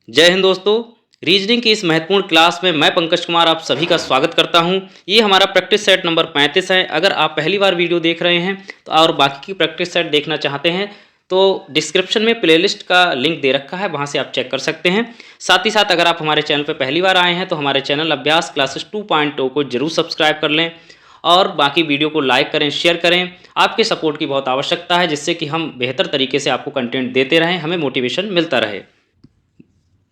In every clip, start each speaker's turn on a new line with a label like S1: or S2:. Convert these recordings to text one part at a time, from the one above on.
S1: जय हिंद दोस्तों। रीजनिंग की इस महत्वपूर्ण क्लास में मैं पंकज कुमार आप सभी का स्वागत करता हूं। ये हमारा प्रैक्टिस सेट नंबर 35 है। अगर आप पहली बार वीडियो देख रहे हैं तो और बाकी की प्रैक्टिस सेट देखना चाहते हैं तो डिस्क्रिप्शन में प्लेलिस्ट का लिंक दे रखा है, वहां से आप चेक कर सकते हैं। साथ ही साथ अगर आप हमारे चैनल पर पहली बार आए हैं तो हमारे चैनल अभ्यास क्लासेस 2.0 को जरूर सब्सक्राइब कर लें और बाकी वीडियो को लाइक करें, शेयर करें। आपके सपोर्ट की बहुत आवश्यकता है, जिससे कि हम बेहतर तरीके से आपको कंटेंट देते रहें, हमें मोटिवेशन मिलता रहे।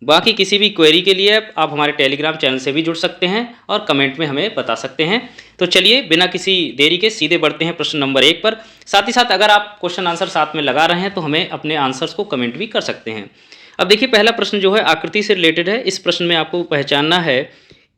S1: बाकी किसी भी क्वेरी के लिए आप हमारे टेलीग्राम चैनल से भी जुड़ सकते हैं और कमेंट में हमें बता सकते हैं। तो चलिए बिना किसी देरी के सीधे बढ़ते हैं प्रश्न नंबर 1 पर। साथ ही साथ अगर आप क्वेश्चन आंसर साथ में लगा रहे हैं तो हमें अपने आंसर्स को कमेंट भी कर सकते हैं। अब देखिए, पहला प्रश्न जो है आकृति से रिलेटेड है। इस प्रश्न में आपको पहचानना है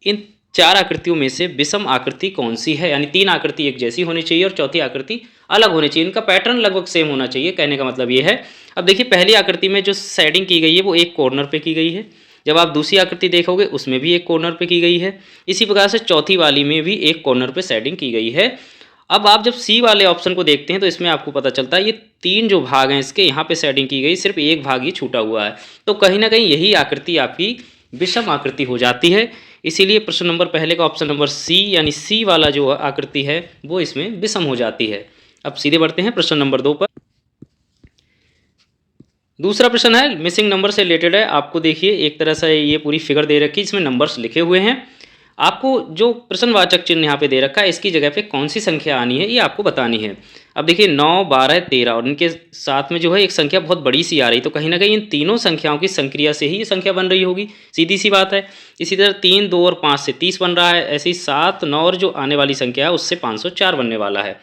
S1: इन 4 आकृतियों में से विषम आकृति कौन सी है, यानी 3 आकृति एक जैसी होनी चाहिए और चौथी आकृति अलग होनी चाहिए। इनका पैटर्न लगभग सेम होना चाहिए, कहने का मतलब ये है। अब देखिए, पहली आकृति में जो शेडिंग की गई है वो एक कॉर्नर पे की गई है। जब आप दूसरी आकृति देखोगे उसमें भी एक कॉर्नर पे की गई है। इसी प्रकार से चौथी वाली में भी एक कॉर्नर पे शेडिंग की गई है। अब आप जब सी वाले ऑप्शन को देखते हैं तो इसमें आपको पता चलता है ये 3 जो भाग हैं इसके यहाँ पे शेडिंग की गई, सिर्फ एक भाग ही छूटा हुआ है। तो कहीं ना कहीं यही आकृति आपकी विषम आकृति हो जाती है। इसीलिए प्रश्न नंबर पहले का ऑप्शन नंबर सी, यानी सी वाला जो आकृति है वो इसमें विषम हो जाती है। अब सीधे बढ़ते हैं प्रश्न नंबर 2 पर। दूसरा प्रश्न है मिसिंग नंबर से रिलेटेड है। आपको देखिए एक तरह से ये पूरी फिगर दे रखी है, इसमें नंबर्स लिखे हुए हैं। आपको जो प्रश्नवाचक चिन्ह यहाँ पे दे रखा है इसकी जगह पे कौन सी संख्या आनी है ये आपको बतानी है। अब देखिए 9, 12, 13 और इनके साथ में जो है एक संख्या बहुत बड़ी सी आ रही, तो कहीं ना कहीं इन तीनों संख्याओं की संक्रिया से ही ये संख्या बन रही होगी, सीधी सी बात है। इसी तरह 3, 2 और 5 से 30 बन रहा है। ऐसे ही 7, 9 और जो आने वाली संख्या है उससे 504 बनने वाला है।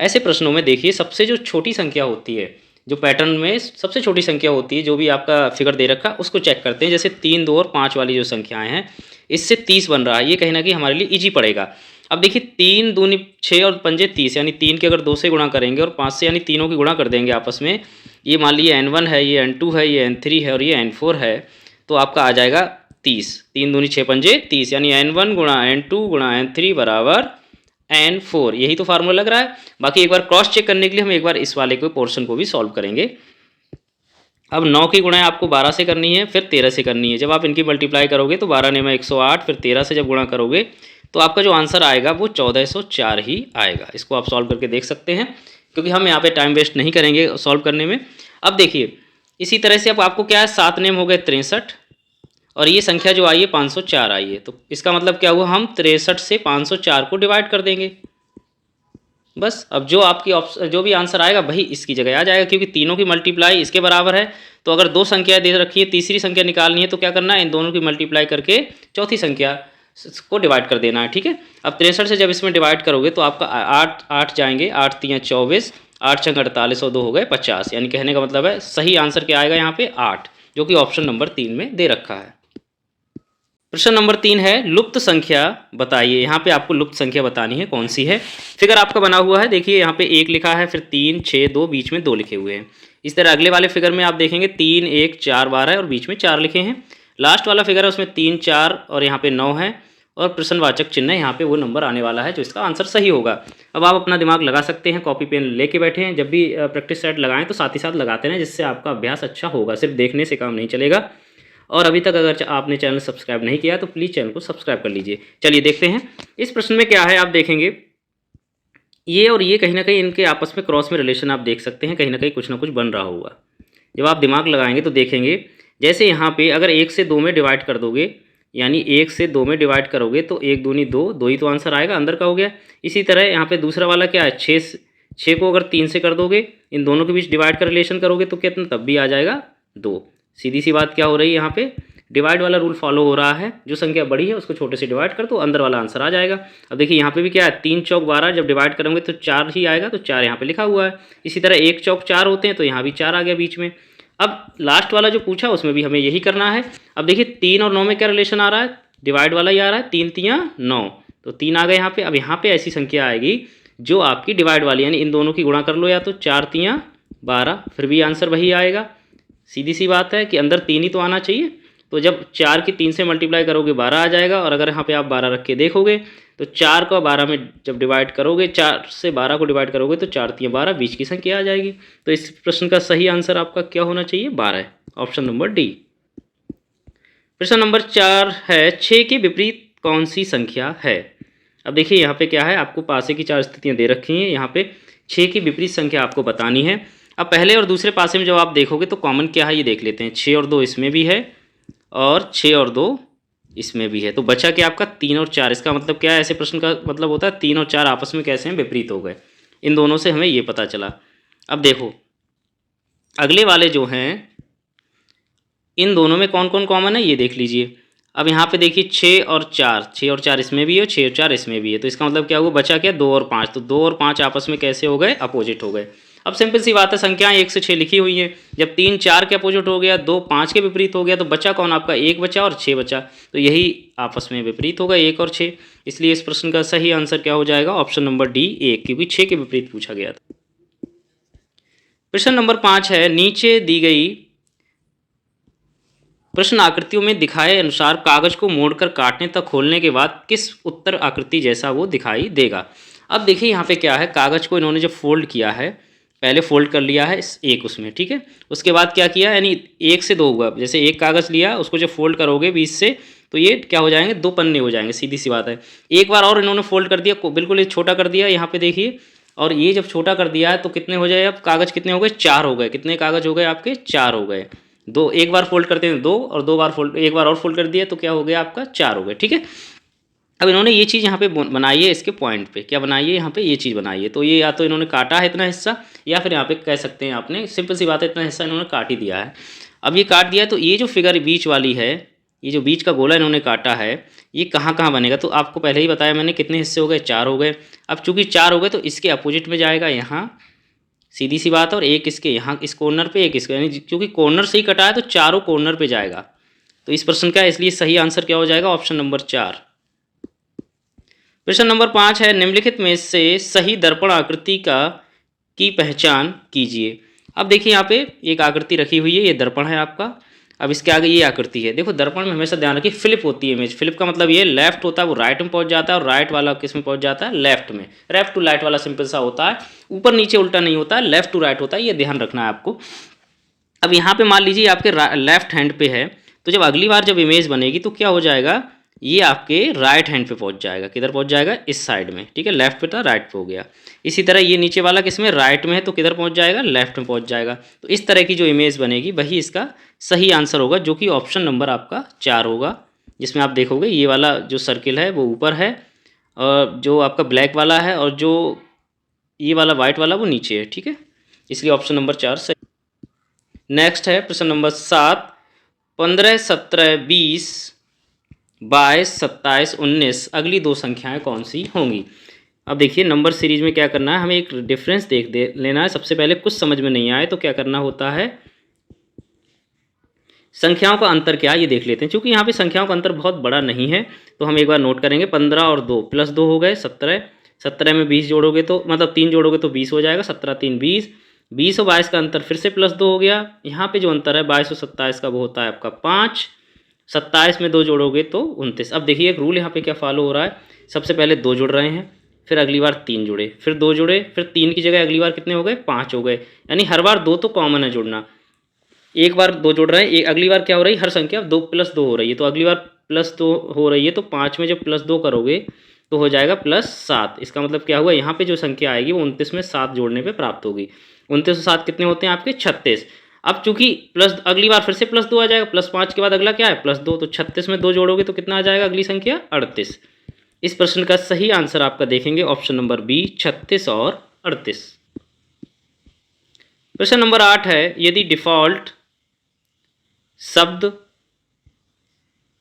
S1: ऐसे प्रश्नों में देखिए सबसे जो छोटी संख्या होती है, जो पैटर्न में सबसे छोटी संख्या होती है, जो भी आपका फिगर दे रखा उसको चेक करते हैं। जैसे 3, 2 और 5 वाली जो संख्याएं हैं इससे 30 बन रहा है, ये कहीं ना कहीं हमारे लिए इजी पड़ेगा। अब देखिए 3 दूनी 6 और पंजे 30, यानी 3 के अगर 2 से गुणा करेंगे और 5 से, यानी तीनों की गुणा कर देंगे आपस में। ये मान लीजिए N1 है, ये N2 है, ये N3 है और ये N4 है, तो आपका आ जाएगा 30। 3 दूनी 6 पंजे 30, यानी N1 गुणा N2 गुणा N3 बराबर N4। यही तो फार्मूला लग रहा है। बाकी एक बार क्रॉस चेक करने के लिए हम एक बार इस वाले को पोर्शन को भी सॉल्व करेंगे। अब 9 की गुणा आपको 12 से करनी है, फिर 13 से करनी है। जब आप इनकी मल्टीप्लाई करोगे तो 12 ने 108, फिर 13 से जब गुणा करोगे तो आपका जो आंसर आएगा वो 1404 ही आएगा। इसको आप सॉल्व करके देख सकते हैं, क्योंकि हम यहाँ पे टाइम वेस्ट नहीं करेंगे सॉल्व करने में। अब देखिए इसी तरह से अब आपको क्या है, 7 नेम हो गए 63 और ये संख्या जो आई है 504 आई है। तो इसका मतलब क्या हुआ, हम 63 से 504 को डिवाइड कर देंगे बस। अब जो आपकी जो भी आंसर आएगा वही इसकी जगह आ जाएगा, क्योंकि तीनों की मल्टीप्लाई इसके बराबर है। तो अगर 2 संख्याएं दे रखी है, तीसरी संख्या निकालनी है तो क्या करना है, इन दोनों की मल्टीप्लाई करके चौथी संख्या को डिवाइड कर देना है, ठीक है। अब 63 से जब इसमें डिवाइड करोगे तो आपका 8 जाएंगे, 8 3 24, 8 6 48 और 2 हो गए 50। यानी कहने का मतलब है सही आंसर क्या आएगा यहाँ पे 8, जो कि ऑप्शन नंबर 3 में दे रखा है। प्रश्न नंबर 3 है लुप्त संख्या बताइए। यहाँ पे आपको लुप्त संख्या बतानी है कौन सी है। फिगर आपका बना हुआ है, देखिए यहाँ पे 1 लिखा है, फिर 3 6 2, बीच में 2 लिखे हुए हैं। इस तरह अगले वाले फिगर में आप देखेंगे 3 1 4 12 और बीच में 4 लिखे हैं। लास्ट वाला फिगर है उसमें 3 4 और यहाँ पे 9 है और प्रश्नवाचक चिन्ह है, यहाँ पे वो नंबर आने वाला है जो इसका आंसर सही होगा। अब आप अपना दिमाग लगा सकते हैं, कॉपी पेन लेके बैठे हैं। जब भी प्रैक्टिस सेट लगाएं तो साथ ही साथ लगाते रहें, जिससे आपका अभ्यास अच्छा होगा। सिर्फ देखने से काम नहीं चलेगा। और अभी तक अगर आपने चैनल सब्सक्राइब नहीं किया तो प्लीज़ चैनल को सब्सक्राइब कर लीजिए। चलिए देखते हैं इस प्रश्न में क्या है। आप देखेंगे ये और ये कहीं ना कहीं इनके आपस में क्रॉस में रिलेशन आप देख सकते हैं, कहीं ना कहीं कुछ ना कुछ बन रहा होगा। जब आप दिमाग लगाएंगे तो देखेंगे, जैसे यहाँ पे अगर 1 से 2 में डिवाइड कर दोगे, यानी 1 से 2 में डिवाइड करोगे तो 1 दूनी 2, 2 ही तो आंसर आएगा, अंदर का हो गया। इसी तरह यहाँ पे दूसरा वाला क्या है, 6 को अगर 3 से कर दोगे, इन दोनों के बीच डिवाइड का रिलेशन करोगे तो कितना, तब भी आ जाएगा 2। सीधी सी बात क्या हो रही है, यहाँ पे डिवाइड वाला रूल फॉलो हो रहा है। जो संख्या बड़ी है उसको छोटे से डिवाइड कर तो अंदर वाला आंसर आ जाएगा। अब देखिए यहाँ पे भी क्या है, 3 चौक 12, जब डिवाइड करेंगे तो 4 ही आएगा, तो 4 यहाँ पे लिखा हुआ है। इसी तरह 1 चौक 4 होते हैं, तो यहाँ भी 4 आ गया बीच में। अब लास्ट वाला जो पूछा उसमें भी हमें यही करना है। अब देखिए 3 और 9 में क्या रिलेशन आ रहा है, डिवाइड वाला ही आ रहा है, 3 3 9, तो 3 आ गए यहाँ पे। अब यहाँ पे ऐसी संख्या आएगी जो आपकी डिवाइड वाली, यानी इन दोनों की गुणा कर लो, या तो 4 3 12, फिर भी आंसर वही आएगा। सीधी सी बात है कि अंदर 3 ही तो आना चाहिए। तो जब 4 की 3 से मल्टीप्लाई करोगे 12 आ जाएगा। और अगर यहाँ पे आप 12 रख के देखोगे तो 4 को 12 में जब डिवाइड करोगे, 4 से 12 को डिवाइड करोगे तो 4 3 12, बीच की संख्या आ जाएगी। तो इस प्रश्न का सही आंसर आपका क्या होना चाहिए, 12, ऑप्शन नंबर डी। प्रश्न नंबर 4 है 6 के विपरीत कौन सी संख्या है। अब देखिए यहाँ पे क्या है, आपको पासे की 4 स्थितियाँ दे रखी हैं, यहाँ पे 6 की विपरीत संख्या आपको बतानी है। अब पहले और दूसरे पासे में जब आप देखोगे तो कॉमन क्या है ये देख लेते हैं। 6 और 2 इसमें भी है और 6 और 2 इसमें भी है, तो बचा क्या आपका 3 और 4। इसका मतलब क्या है, ऐसे प्रश्न का मतलब होता है 3 और 4 आपस में कैसे हैं, विपरीत हो गए। इन दोनों से हमें ये पता चला। अब देखो अगले वाले जो हैं इन दोनों में कौन कौन कॉमन है ये देख लीजिए। अब यहाँ पे देखिए 6 और 4, 6 और 4 इसमें भी है, 6 और 4 इसमें भी है, तो इसका मतलब क्या हुआ, बचा क्या 2 और 5। तो 2 और 5 आपस में कैसे हो गए, अपोजिट हो गए। अब सिंपल सी बात है, संख्याएं 1 से 6 लिखी हुई हैं, जब 3 4 के अपोजिट हो गया, 2 5 के विपरीत हो गया, तो बचा कौन आपका 1 बचा और 6 बचा, तो यही आपस में विपरीत होगा 1 और 6। इसलिए इस प्रश्न का सही आंसर क्या हो जाएगा, ऑप्शन नंबर डी 1, क्योंकि 6 के विपरीत पूछा गया था। प्रश्न नंबर 5 है नीचे दी गई प्रश्न आकृतियों में दिखाए अनुसार कागज को मोड़कर काटने तक खोलने के बाद किस उत्तर आकृति जैसा वो दिखाई देगा। अब देखिए यहाँ पे क्या है, कागज को इन्होंने जब फोल्ड किया है, पहले फोल्ड कर लिया है एक उसमें, ठीक है, उसके बाद क्या किया, यानी 1 से 2 हुआ। जैसे एक कागज़ लिया, उसको जब फोल्ड करोगे 20 से, तो ये क्या हो जाएंगे, 2 पन्ने हो जाएंगे, सीधी सी बात है। एक बार और इन्होंने फोल्ड कर दिया, बिल्कुल ये छोटा कर दिया यहाँ पे देखिए, और ये जब छोटा कर दिया है तो कितने हो जाए, अब कागज़ कितने हो गए, 4 हो गए। कितने कागज़ हो गए आपके, 4 हो गए। दो एक बार फोल्ड करते हैं 2, और 2 बार फोल्ड, एक बार और फोल्ड कर दिया तो क्या हो गया आपका 4 हो गए, ठीक है। अब इन्होंने ये चीज़ यहाँ पे बनाई है, इसके पॉइंट पे क्या बनाई है, यहाँ पे ये चीज़ बनाई है। तो ये या तो इन्होंने काटा है इतना हिस्सा, या फिर यहाँ पे कह सकते हैं आपने, सिंपल सी बात है, इतना हिस्सा इन्होंने काट ही दिया है। अब ये काट दिया है, तो ये जो फिगर बीच वाली है, ये जो बीच का गोला इन्होंने काटा है, ये कहाँ कहाँ बनेगा, तो आपको पहले ही बताया मैंने कितने हिस्से हो गए, 4 हो गए। अब चूंकि 4 हो गए तो इसके अपोजिट में जाएगा यहाँ, सीधी सी बात है, और एक इसके यहाँ इस कॉर्नर पे, एक इसके, यानी क्योंकि कॉर्नर से ही कटा है तो चारों कॉर्नर पे जाएगा। तो इस प्रश्न का इसलिए सही आंसर क्या हो जाएगा, ऑप्शन नंबर 4। प्रश्न नंबर 5 है निम्नलिखित में से सही दर्पण आकृति की पहचान कीजिए। अब देखिए यहाँ पे एक आकृति रखी हुई है, ये दर्पण है आपका। अब इसके आगे ये आकृति है। देखो दर्पण में हमेशा ध्यान रखिए फ्लिप होती है इमेज। फ्लिप का मतलब ये लेफ्ट होता है वो राइट में पहुंच जाता है, और राइट वाला किस में पहुंच जाता है, लेफ्ट में। लेफ्ट टू राइट वाला सिंपल सा होता है, ऊपर नीचे उल्टा नहीं होता है, लेफ्ट टू राइट होता है, ये ध्यान रखना है आपको। अब यहाँ पे मान लीजिए आपके लेफ्ट हैंड पे है, तो जब अगली बार जब इमेज बनेगी तो क्या हो जाएगा, ये आपके राइट हैंड पे पहुंच जाएगा। किधर पहुंच जाएगा, इस साइड में, ठीक है, लेफ्ट पे था राइट पे हो गया। इसी तरह ये नीचे वाला किसमें, राइट में है, तो किधर पहुंच जाएगा, लेफ्ट में पहुंच जाएगा। तो इस तरह की जो इमेज बनेगी वही इसका सही आंसर होगा, जो कि ऑप्शन नंबर आपका 4 होगा। जिसमें आप देखोगे ये वाला जो सर्किल है वो ऊपर है, और जो आपका ब्लैक वाला है, और जो ये वाला वाइट वाला वो नीचे है, ठीक है। इसलिए ऑप्शन नंबर 4 सही। नेक्स्ट है प्रश्न नंबर 7, 15 17 20 22 27 19 अगली दो संख्याएं कौन सी होंगी। अब देखिए नंबर सीरीज में क्या करना है, हमें एक डिफरेंस देख लेना है। सबसे पहले कुछ समझ में नहीं आए तो क्या करना होता है, संख्याओं का अंतर क्या है ये देख लेते हैं। क्योंकि यहाँ पे संख्याओं का अंतर बहुत बड़ा नहीं है, तो हम एक बार नोट करेंगे। 15 और 2 प्लस 2 हो गए 17, 17 में 20 जोड़ोगे तो मतलब 3 जोड़ोगे तो 20 हो जाएगा, 17 3 20, 20 और 22 का अंतर फिर से प्लस 2 हो गया। यहाँ पे जो अंतर है 22 और 27 का वो होता है आपका 5, 27 में 2 जोड़ोगे तो 29। अब देखिए एक रूल यहाँ पे क्या फॉलो हो रहा है, सबसे पहले 2 जुड़ रहे हैं, फिर अगली बार 3 जुड़े, फिर 2 जुड़े, फिर 3 की जगह अगली बार कितने हो गए, 5 हो गए। यानी हर बार 2 तो कॉमन है जुड़ना, एक बार 2 जुड़ रहे हैं, अगली बार क्या हो रही है, हर संख्या 2 + 2 हो रही है, तो अगली बार +2 हो रही है, तो 5 में जब +2 करोगे तो हो जाएगा +7। इसका मतलब क्या हुआ, यहाँ पे जो संख्या आएगी वो 29 में 7 जोड़ने पे प्राप्त होगी। 29 और 7 कितने होते हैं आपके 36। अब चूंकि प्लस अगली बार फिर से +2 आ जाएगा, +5 के बाद अगला क्या है +2, तो 36 में 2 जोड़ोगे तो कितना आ जाएगा अगली संख्या 38। इस प्रश्न का सही आंसर आपका देखेंगे ऑप्शन नंबर बी 36 और 38। प्रश्न नंबर 8 है यदि डिफॉल्ट शब्द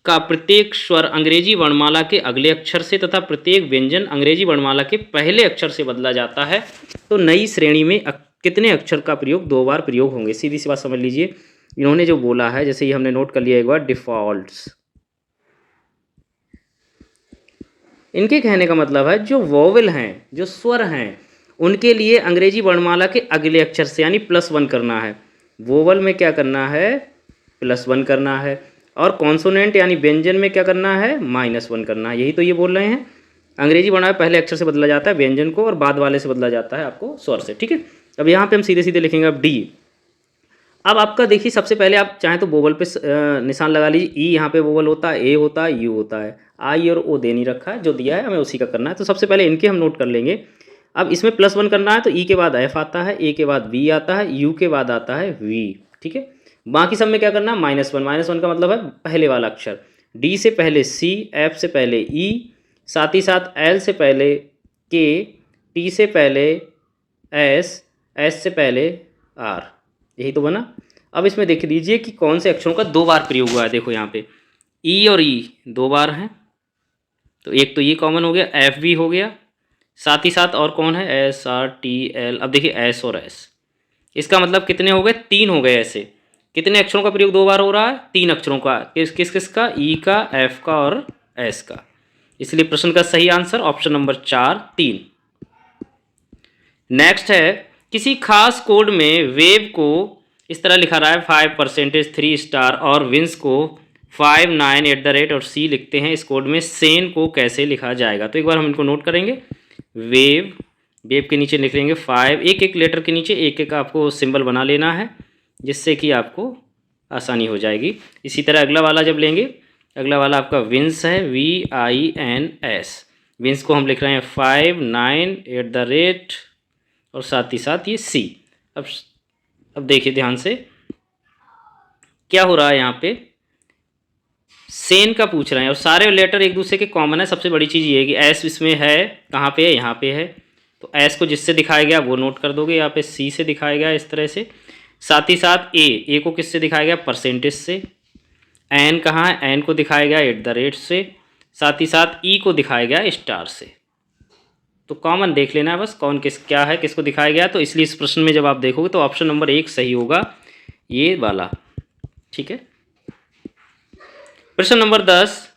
S1: का प्रत्येक स्वर अंग्रेजी वर्णमाला के अगले अक्षर से तथा प्रत्येक व्यंजन अंग्रेजी वर्णमाला के पहले अक्षर से बदला जाता है तो नई श्रेणी में कितने अक्षर का प्रयोग 2 बार प्रयोग होंगे। सीधी सी बात समझ लीजिए, इन्होंने जो बोला है, जैसे ये हमने नोट कर लिया एक बार, डिफॉल्ट्स, इनके कहने का मतलब है जो वोवेल हैं, जो स्वर हैं, उनके लिए अंग्रेजी वर्णमाला के अगले अक्षर से यानी +1 करना है। वोवल में क्या करना है, +1 करना है, और कॉन्सोनेंट यानी व्यंजन में क्या करना है, -1 करना है। यही तो ये बोल रहे हैं, अंग्रेजी वर्णमाला पहले अक्षर से बदला जाता है व्यंजन को, और बाद वाले से बदला जाता है आपको स्वर से, ठीक है। अब यहाँ पे हम सीधे सीधे लिखेंगे अब डी। अब आपका देखिए सबसे पहले आप चाहें तो वोवल पे निशान लगा लीजिए। ई यहाँ पे वोवल होता है, ए होता है, यू होता है। आई और ओ दे नहीं रखा है, जो दिया है हमें उसी का करना है। तो सबसे पहले इनके हम नोट कर लेंगे। अब इसमें +1 करना है तो ई के बाद एफ आता है, ए के बाद वी आता है, यू के बाद आता है वी। ठीक है, बाकी सब में क्या करना है -1। -1 का मतलब है पहले वाला अक्षर। डी से पहले सी, एफ से पहले ई, साथ ही साथ एल से पहले के, टी से पहले एस, एस से पहले आर। यही तो बना। अब इसमें देख लीजिए कि कौन से अक्षरों का 2 बार प्रयोग हुआ है। देखो यहाँ पे ई और ई 2 बार हैं, तो एक तो ये कॉमन हो गया, एफ भी हो गया, साथ ही साथ और कौन है एस, आर, टी, एल। अब देखिए एस और एस, इसका मतलब कितने हो गए 3 हो गए। ऐसे कितने अक्षरों का प्रयोग 2 बार हो रहा है 3 अक्षरों का। किस किस किस का, ई का, एफ का और एस का। इसलिए प्रश्न का सही आंसर ऑप्शन नंबर 4 3। नेक्स्ट है, किसी खास कोड में वेव को इस तरह लिखा रहा है 5% 3 स्टार और विंस को 5 9 और सी लिखते हैं। इस कोड में सेन को कैसे लिखा जाएगा? तो एक बार हम इनको नोट करेंगे। वेव, वेव के नीचे लिख लेंगे 5, एक एक लेटर के नीचे एक एक आपको सिंबल बना लेना है, जिससे कि आपको आसानी हो जाएगी। इसी तरह अगला वाला जब लेंगे, अगला वाला आपका विंस है, VINS। विंस को हम लिख रहे हैं 5 9 और साथ ही साथ ये सी। अब देखिए ध्यान से क्या हो रहा है यहाँ पे, सेन का पूछ रहे हैं और सारे लेटर एक दूसरे के कॉमन है। सबसे बड़ी चीज़ ये है कि एस इसमें है, कहाँ पे है, यहाँ पे है। तो एस को जिससे दिखाया गया वो नोट कर दोगे, यहाँ पे सी से दिखाया गया इस तरह से। साथ ही साथ ए को किससे दिखाया गया, % से। एन कहाँ है, एन को दिखाया गया @ से। साथ ही साथ ई को दिखाया गया स्टार से। तो कॉमन देख लेना है बस, कौन किस क्या है, किसको दिखाया गया। तो इसलिए इस प्रश्न में जब आप देखोगे तो ऑप्शन नंबर 1 सही होगा, ये वाला। ठीक है, प्रश्न नंबर 10,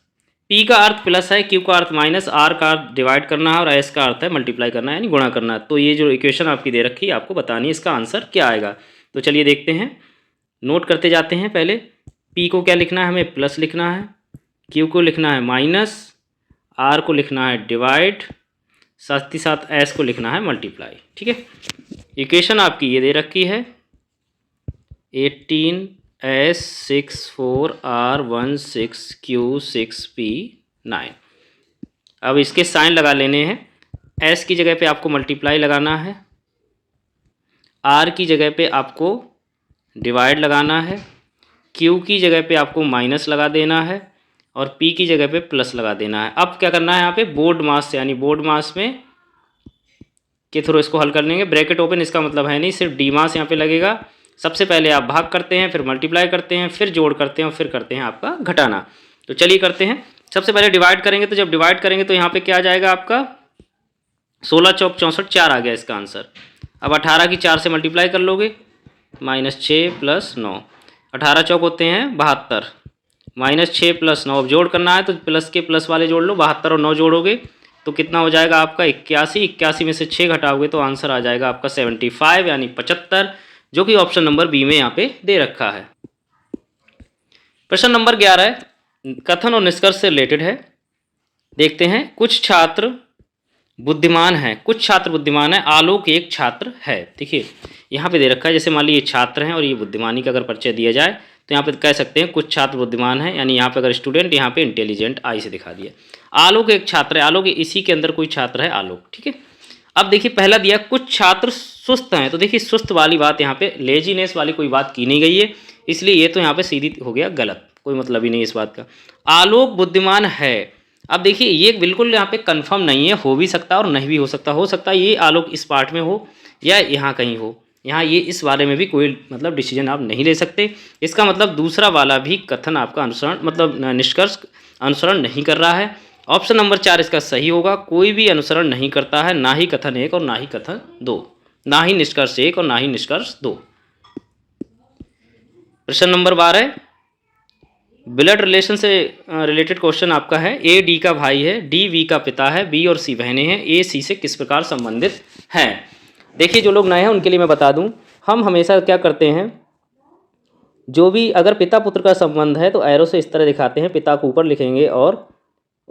S1: पी का अर्थ प्लस है, क्यू का अर्थ माइनस, आर का अर्थ डिवाइड करना है और एस का अर्थ है मल्टीप्लाई करना है यानी गुणा करना है। तो ये जो इक्वेशन आपकी दे रखी है आपको बतानी है इसका आंसर क्या आएगा। तो चलिए देखते हैं, नोट करते जाते हैं। पहले पी को क्या लिखना है, हमें प्लस लिखना है, क्यू को लिखना है माइनस, आर को लिखना है डिवाइड, साथ ही साथ एस को लिखना है मल्टीप्लाई। ठीक है, इक्वेशन आपकी ये दे रखी है 18S64R16Q6P9। अब इसके साइन लगा लेने हैं। एस की जगह पे आपको मल्टीप्लाई लगाना है, आर की जगह पे आपको डिवाइड लगाना है, क्यू की जगह पे आपको माइनस लगा देना है और पी की जगह पे प्लस लगा देना है। अब क्या करना है यहाँ पे बोर्ड मास से, यानी बोर्ड मास में के थ्रू इसको हल कर लेंगे। ब्रैकेट ओपन इसका मतलब है नहीं, सिर्फ डी मास यहाँ पे लगेगा। सबसे पहले आप भाग करते हैं, फिर मल्टीप्लाई करते हैं, फिर जोड़ करते हैं और फिर करते हैं आपका घटाना। तो चलिए करते हैं। सबसे पहले डिवाइड करेंगे, तो जब डिवाइड करेंगे तो यहाँ पे क्या आ जाएगा आपका 16 चौक 64, 4 आ गया इसका आंसर। अब 18 की 4 से मल्टीप्लाई कर लोगे, -6 + 9, 18 चौक होते हैं 72, -6 + 9। अब जोड़ करना है तो प्लस के प्लस वाले जोड़ लो, 72 और 9 जोड़ोगे तो कितना हो जाएगा आपका 81। 81 में से 6 घटाओगे तो आंसर आ जाएगा आपका 75 यानी 75, जो कि ऑप्शन नंबर बी में यहाँ पे दे रखा है। प्रश्न नंबर 11 कथन और निष्कर्ष से रिलेटेड है। देखते हैं, कुछ छात्र बुद्धिमान हैं, कुछ छात्र बुद्धिमान है, आलोक एक छात्र है। देखिए यहाँ पे दे रखा है, जैसे मान लीजिए छात्र हैं और ये बुद्धिमानी का अगर परिचय दिया जाए तो यहाँ पे कह सकते हैं कुछ छात्र बुद्धिमान हैं, यानी यहाँ पे अगर स्टूडेंट, यहाँ पे इंटेलिजेंट आई से दिखा दिया। आलोक एक छात्र है, आलोक इसी के अंदर कोई छात्र है आलोक। ठीक है, अब देखिए पहला दिया कुछ छात्र सुस्त हैं, तो देखिए सुस्त वाली बात यहाँ पे लेजीनेस वाली कोई बात की नहीं गई है, इसलिए ये तो यहाँ पे सीधी हो गया गलत, कोई मतलब ही नहीं इस बात का। आलोक बुद्धिमान है, अब देखिए ये बिल्कुल यहाँ पे कंफर्म नहीं है, हो भी सकता है और नहीं भी हो सकता। हो सकता है ये आलोक इस पार्ट में हो या यहाँ कहीं हो, यहाँ ये इस बारे में भी कोई मतलब डिसीजन आप नहीं ले सकते। इसका मतलब दूसरा वाला भी कथन आपका अनुसरण मतलब निष्कर्ष अनुसरण नहीं कर रहा है। ऑप्शन नंबर 4 इसका सही होगा, कोई भी अनुसरण नहीं करता है, ना ही कथन 1 और ना ही कथन 2, ना ही निष्कर्ष 1 और ना ही निष्कर्ष 2। प्रश्न नंबर 12 ब्लड रिलेशन से रिलेटेड क्वेश्चन आपका है। ए डी का भाई है, डी वी का पिता है, बी और सी बहनें हैं, ए सी से किस प्रकार संबंधित हैं। देखिए जो लोग नए हैं उनके लिए मैं बता दूं, हम हमेशा क्या करते हैं, जो भी अगर पिता पुत्र का संबंध है तो एरो से इस तरह दिखाते हैं, पिता को ऊपर लिखेंगे और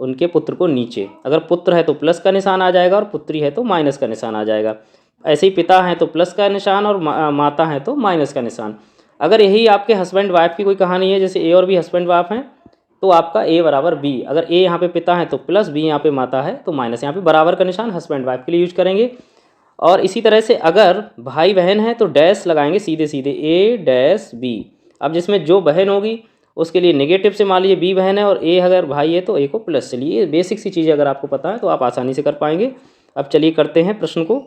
S1: उनके पुत्र को नीचे। अगर पुत्र है तो प्लस का निशान आ जाएगा और पुत्री है तो माइनस का निशान आ जाएगा। ऐसे ही पिता है तो प्लस का निशान और माता है तो माइनस का निशान। अगर यही आपके हस्बैंड वाइफ की कोई कहानी है, जैसे ए और बी हस्बैंड वाइफ हैं, तो आपका ए बराबर बी, अगर ए यहाँ पे पिता है तो प्लस, बी यहाँ पे माता है तो माइनस, यहाँ पे बराबर का निशान हस्बैंड वाइफ के लिए यूज करेंगे। और इसी तरह से अगर भाई बहन है तो डैश लगाएंगे सीधे सीधे, ए डैश बी। अब जिसमें जो बहन होगी उसके लिए नेगेटिव से मान लीजिए बी बहन है, और ए अगर भाई है तो ए को प्लस से लिए। बेसिक सी चीज़ें अगर आपको पता है तो आप आसानी से कर पाएंगे। अब चलिए करते हैं प्रश्न को।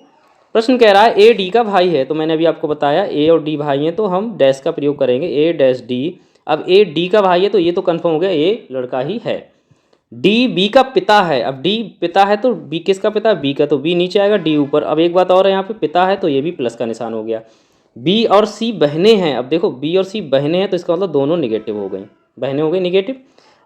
S1: प्रश्न कह रहा है ए डी का भाई है, तो मैंने अभी आपको बताया ए और डी भाई हैं तो हम डैश का प्रयोग करेंगे, ए डैश डी। अब ए डी का भाई है तो ये तो कन्फर्म हो गया, ए लड़का ही है। डी बी का पिता है, अब डी पिता है तो बी किसका पिता है, बी का, तो बी नीचे आएगा डी ऊपर। अब एक बात और है, यहाँ पे पिता है तो ये भी प्लस का निशान हो गया। बी और सी बहनें हैं, अब देखो बी और सी बहनें हैं तो इसका मतलब दोनों निगेटिव हो गई, बहनें हो गई निगेटिव।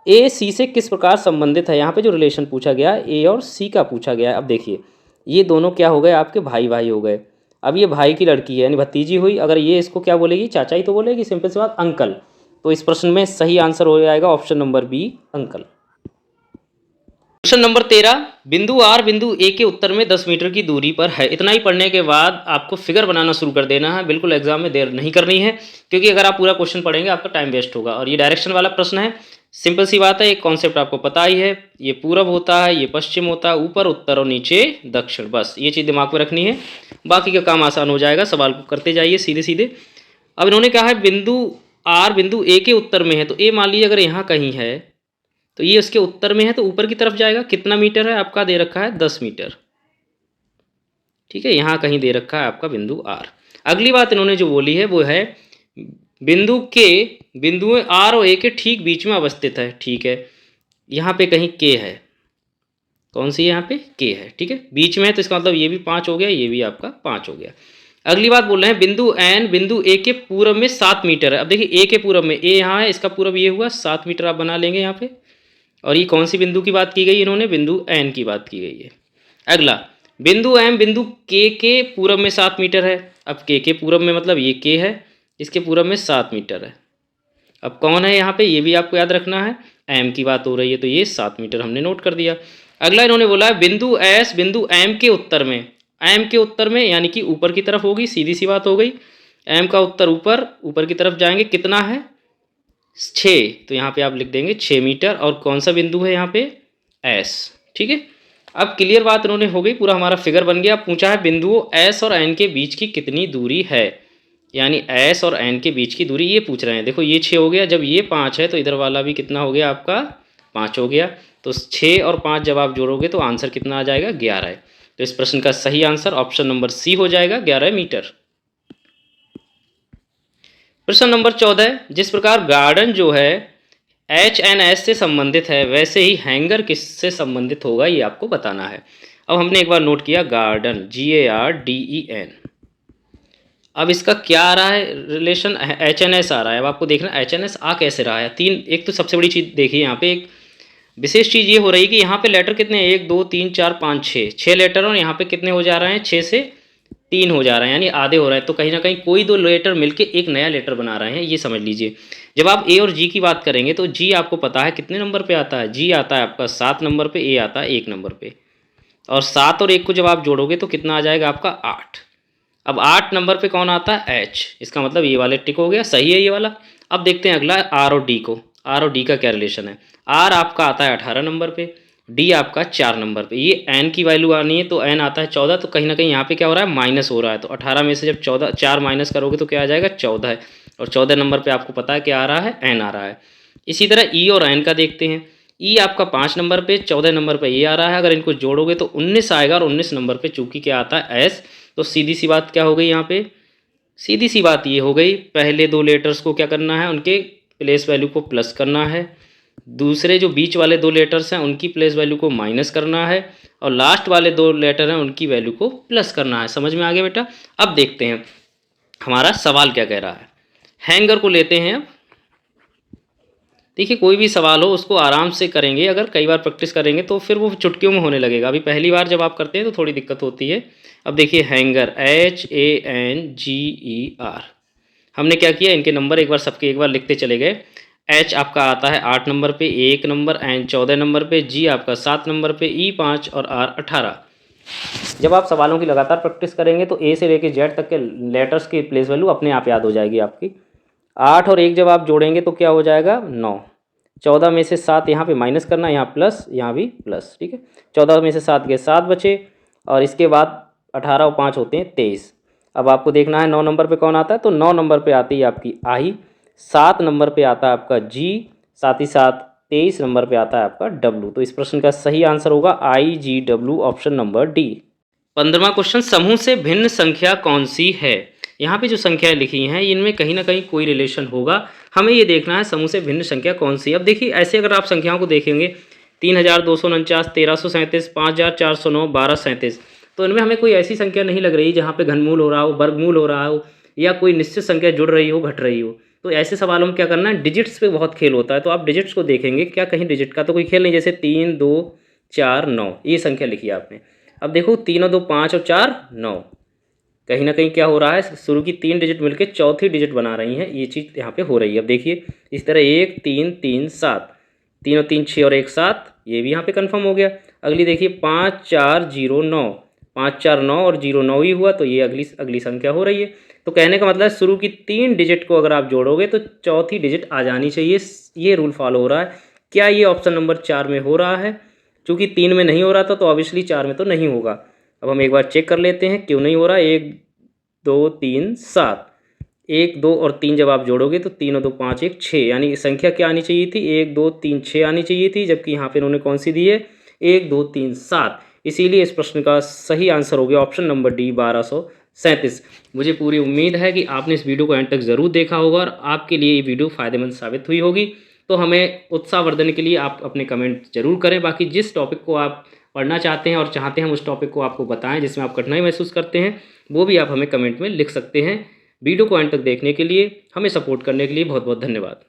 S1: ए सी से किस प्रकार संबंधित है, यहाँ पे जो रिलेशन पूछा गया ए और सी का पूछा गया है। अब देखिए ये दोनों क्या हो गए, आपके भाई भाई हो गए। अब ये भाई की लड़की है यानी भतीजी हुई, अगर ये इसको क्या बोलेगी, चाचा ही तो बोलेगी, सिंपल सी बात, अंकल। तो इस प्रश्न में सही आंसर हो जाएगा ऑप्शन नंबर बी, अंकल। प्रश्न नंबर 13, बिंदु आर बिंदु ए के उत्तर में 10 मीटर की दूरी पर है। इतना ही पढ़ने के बाद आपको फिगर बनाना शुरू कर देना है, बिल्कुल एग्जाम में देर नहीं करनी है, क्योंकि अगर आप पूरा क्वेश्चन पढ़ेंगे आपका टाइम वेस्ट होगा। और ये डायरेक्शन वाला प्रश्न है, सिंपल सी बात है, एक कॉन्सेप्ट आपको पता ही है, ये पूरब होता है, ये पश्चिम होता है, ऊपर उत्तर और नीचे दक्षिण, बस ये चीज़ दिमाग में रखनी है, बाकी का काम आसान हो जाएगा। सवाल को करते जाइए सीधे सीधे। अब इन्होंने कहा है बिंदु आर बिंदु ए के उत्तर में है, तो ए मान लीजिए अगर यहाँ कहीं है तो ये उसके उत्तर में है तो ऊपर की तरफ जाएगा। कितना मीटर है आपका, दे रखा है 10 मीटर, ठीक है, यहाँ कहीं दे रखा है आपका बिंदु आर। अगली बात इन्होंने जो बोली है वो है बिंदु आर और ए के ठीक बीच में अवस्थित है, ठीक है, यहाँ पे कहीं के है, कौन सी है, यहाँ पे के है, ठीक है, बीच में है तो इसका मतलब ये भी 5 हो गया, ये भी आपका 5 हो गया। अगली बात बोल रहे हैं बिंदु एन बिंदु ए के पूरब में 7 मीटर है। अब देखिए ए के पूरब में, ए यहाँ है, इसका पूरब ये हुआ 7 मीटर आप बना लेंगे यहाँ पे। और ये कौन सी बिंदु की बात की गई, इन्होंने बिंदु एन की बात की गई है। अगला बिंदु एम बिंदु के पूरब में 7 मीटर है। अब के पूरब में मतलब ये के है, इसके पूरब में 7 मीटर है। अब कौन है यहाँ पे, ये भी आपको याद रखना है, एम की बात हो रही है तो ये 7 मीटर हमने नोट कर दिया। अगला इन्होंने बोला है बिंदु एस बिंदु एम के उत्तर में, एम के उत्तर में यानी कि ऊपर की तरफ होगी, सीधी सी बात हो गई। एम का उत्तर ऊपर की तरफ जाएंगे, कितना है 6, तो यहाँ पे आप लिख देंगे 6 मीटर। और कौन सा बिंदु है यहाँ पे, एस, ठीक है। अब क्लियर बात इन्होंने हो गई, पूरा हमारा फिगर बन गया। पूछा है बिंदुओं एस और एन के बीच की कितनी दूरी है, यानी एस और एन के बीच की दूरी ये पूछ रहे हैं। देखो ये 6 हो गया, जब ये 5 है तो इधर वाला भी कितना हो गया आपका 5 हो गया, तो 6 और 5 जब आप जोड़ोगे तो आंसर कितना आ जाएगा 11 है। तो इस प्रश्न का सही आंसर ऑप्शन नंबर सी हो जाएगा, 11 मीटर। प्रश्न नंबर 14, जिस प्रकार गार्डन जो है एच एन एस से संबंधित है वैसे ही हैंगर किससे संबंधित होगा, ये आपको बताना है। अब हमने एक बार नोट किया गार्डन, GARDEN। अब इसका क्या आ रहा है रिलेशन, HNS आ रहा है। अब आपको देखना HNS आ कैसे रहा है, एक तो सबसे बड़ी चीज़ देखिए यहाँ पे, एक विशेष चीज़ ये हो रही है कि यहाँ पे लेटर कितने, 1 2 3 4 5 6 लेटर, और यहाँ पे कितने हो जा रहे हैं, 6 से 3 हो जा रहे हैं, यानी आधे हो रहे हैं। तो कहीं ना कहीं कोई 2 लेटर मिलके एक नया लेटर बना रहे हैं, ये समझ लीजिए। जब आप ए और जी की बात करेंगे तो जी आपको पता है कितने नंबर पे आता है, जी आता है आपका 7 नंबर पे, ए आता है 1 नंबर पे। और 7 और 1 को जब आप जोड़ोगे तो कितना आ जाएगा आपका 8। अब 8 नंबर पे कौन आता है, एच, इसका मतलब ये वाले टिक हो गया, सही है ये वाला। अब देखते हैं अगला आर और डी को, आर और डी का क्या रिलेशन है। आर आपका आता है 18 नंबर पे, डी आपका 4 नंबर पे। ये एन की वैल्यू आनी है तो एन आता है 14, तो कहीं ना कहीं यहाँ पे क्या हो रहा है, माइनस हो रहा है। तो 18 में से जब 4 माइनस करोगे तो क्या आ जाएगा 14 है। और 14 नंबर पे आपको पता है क्या आ रहा है, एन आ रहा है। इसी तरह ई और एन का देखते हैं। ई आपका 5 नंबर पे, 14 नंबर पे ये आ रहा है, अगर इनको जोड़ोगे तो 19 आएगा, और 19 नंबर पे चूंकि क्या आता है, एस। तो सीधी सी बात क्या हो गई यहाँ पे, सीधी सी बात ये हो गई, पहले 2 लेटर्स को क्या करना है, उनके प्लेस वैल्यू को प्लस करना है, दूसरे जो बीच वाले 2 लेटर्स हैं उनकी प्लेस वैल्यू को माइनस करना है, और लास्ट वाले 2 लेटर हैं उनकी वैल्यू को प्लस करना है। समझ में आ गया बेटा। अब देखते हैं हमारा सवाल क्या कह रहा है। हैंगर को लेते हैं। देखिए कोई भी सवाल हो उसको आराम से करेंगे, अगर कई बार प्रैक्टिस करेंगे तो फिर वो चुटकियों में होने लगेगा। अभी पहली बार जब आप करते हैं तो थोड़ी दिक्कत होती है। अब देखिए हैंगर, HANGER, हमने क्या किया, इनके नंबर एक बार सबके एक बार लिखते चले गए। एच आपका आता है 8 नंबर पे, 1 नंबर, एन 14 नंबर पे, जी आपका 7 नंबर पे, ई 5 और आर 18। जब आप सवालों की लगातार प्रैक्टिस करेंगे तो ए से लेकर जेड तक के लेटर्स की प्लेस वैल्यू अपने आप याद हो जाएगी आपकी। 8 और 1 जब आप जोड़ेंगे तो क्या हो जाएगा 9। 14 में से 7 यहाँ पे माइनस करना, यहाँ प्लस, यहाँ भी प्लस, ठीक है। 14 में से 7 गए 7 बचे, और इसके बाद 18 और 5 होते हैं 23। अब आपको देखना है 9 नंबर पे कौन आता है, तो 9 नंबर पे आती है आपकी आई, 7 नंबर पे आता है आपका जी, साथ ही साथ 23 नंबर पे आता है आपका डब्लू। तो इस प्रश्न का सही आंसर होगा IGW, ऑप्शन नंबर डी। 15वां क्वेश्चन, समूह से भिन्न संख्या कौन सी है। यहाँ पे जो संख्याएं लिखी हैं इनमें कहीं ना कहीं कोई रिलेशन होगा, हमें ये देखना है समूह से भिन्न संख्या कौन सी। अब देखिए ऐसे अगर आप संख्याओं को देखेंगे 3249, 1337, 5409, 1237, तो इनमें हमें कोई ऐसी संख्या नहीं लग रही जहाँ पे घनमूल हो रहा हो, वर्गमूल हो रहा हो, या कोई निश्चित संख्या जुड़ रही हो, घट रही हो। तो ऐसे सवालों में क्या करना है, डिजिट्स पे बहुत खेल होता है, तो आप डिजिट्स को देखेंगे, क्या कहीं डिजिट का तो कोई खेल नहीं। जैसे 3, 2, 4, 9 ये संख्या लिखी आपने। अब देखो 3 और 2 5 और 4 9, कहीं ना कहीं क्या हो रहा है, शुरू की 3 डिजिट मिलकर चौथी डिजिट बना रही हैं, ये चीज़ यहाँ पे हो रही है। अब देखिए इस तरह 1 3 3 7, 3 और 3 6 और 1 7, ये भी यहाँ पे कंफर्म हो गया। अगली देखिए 5 4 0 9, 5 4 9 और 0 9 ही हुआ, तो ये अगली संख्या हो रही है। तो कहने का मतलब है शुरू की 3 डिजिट को अगर आप जोड़ोगे तो चौथी डिजिट आ जानी चाहिए, ये रूल फॉलो हो रहा है। क्या ये ऑप्शन नंबर 4 में हो रहा है? चूँकि 3 में नहीं हो रहा था तो ऑब्वियसली 4 में तो नहीं होगा। अब हम एक बार चेक कर लेते हैं क्यों नहीं हो रहा। 1 2 3 7, 1 2 और 3 जब आप जोड़ोगे तो 3 और 2 5 1 6, यानी संख्या क्या आनी चाहिए थी, 1 2 3 6 आनी चाहिए थी, जबकि यहाँ पे इन्होंने कौन सी दी है, 1 2 3 7। इसीलिए इस प्रश्न का सही आंसर हो गया ऑप्शन नंबर डी 1237। मुझे पूरी उम्मीद है कि आपने इस वीडियो को एंड तक ज़रूर देखा होगा और आपके लिए ये वीडियो फ़ायदेमंद साबित हुई होगी। तो हमें उत्साहवर्धन के लिए आप अपने कमेंट जरूर करें। बाकी जिस टॉपिक को आप पढ़ना चाहते हैं और चाहते हैं हम उस टॉपिक को आपको बताएं जिसमें आप कठिनाई महसूस करते हैं, वो भी आप हमें कमेंट में लिख सकते हैं। वीडियो को एंड तक देखने के लिए, हमें सपोर्ट करने के लिए बहुत बहुत धन्यवाद।